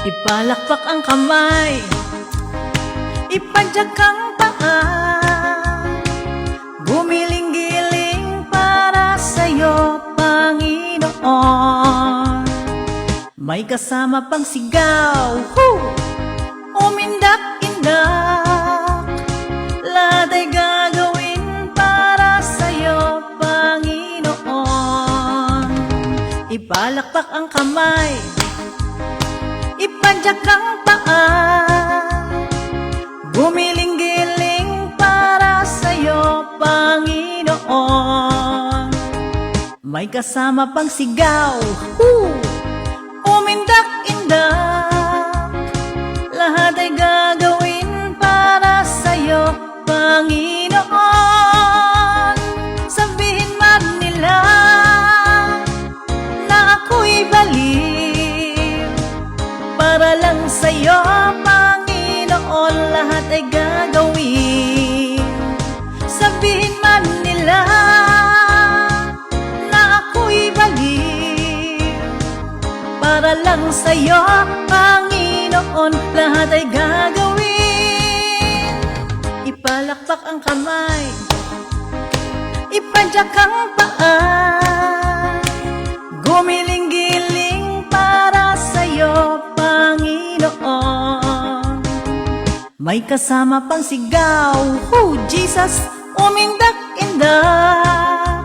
Ipalakpak ang kamay, ipadyak ang paa, gumiling-giling para sa'yo, Panginoon. May kasama pang sigaw, umindak-indak, lahat ay gagawin para sa'yo, Panginoon. Ipalakpak ang kamay, ipadyak ang paa, gumiling-giling para sa'yo, Panginoon. May kasama pang sigaw, umindak-indak, lahat ay gagawin para sa'yo, Panginoon. Sabihin man nila na ako'y baliw, para lang sa'yo, Panginoon, lahat ay gagawin. Sabihin man nila na ako'y baliw, para lang sa'yo, Panginoon, lahat ay gagawin. Ipalakpak ang kamay, ipadyak ang paa, gumiling-giling para sa'yo, Panginoon. May kasama pang sigaw, Jesus, umindak-indak,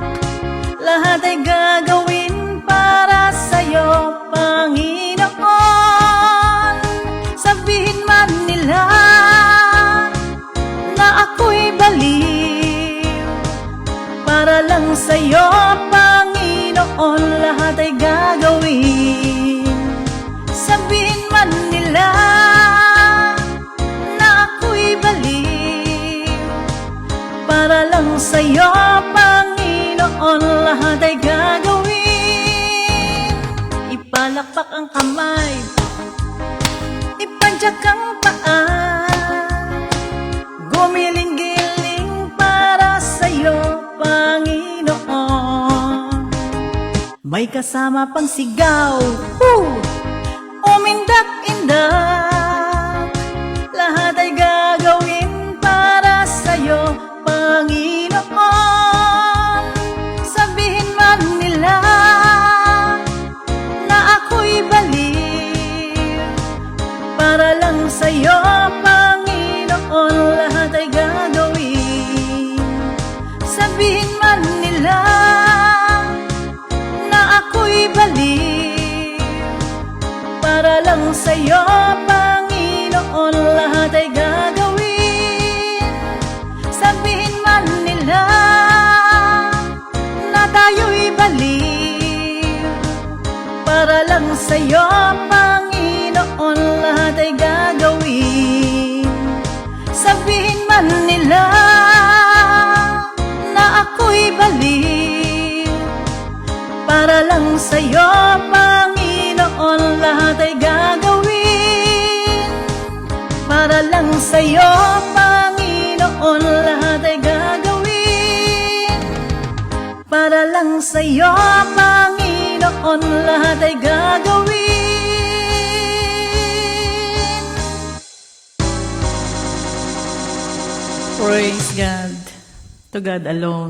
lahat ay gagawin para sa'yo, Panginoon. Sabihin man nila na ako'y baliw, para lang sa'yo, Panginoon, lahat ay gagawin. Sabihin man nila na ako'y baliw, para lang sa'yo, Panginoon, lahat ay gagawin. Ipalakpak ang kamay, ipadyak ang paa, gumiling-giling para sa'yo, Panginoon. May kasama pang sigaw, umindak-indak, lahat ay gagawin para sa'yo, Panginoon. Sabihin man nila na ako'y baliw, para lang sa'yo, Panginoon, lahat ay gagawin. Sabihin man nila na ako'y baliw, para lang sa'yo, Panginoon, lahat ay gagawin. Sabihin man nila na tayo'y baliw, para lang sa'yo, Panginoon, lahat ay gagawin. Sabihin man nila na ako'y baliw, para lang sa'yo, Panginoon, lahat ay gagawin. Para lang sa'yo, Panginoon, lahat ay gagawin. Para lang sa'yo, Panginoon, lahat ay gagawin. Praise God. To God alone.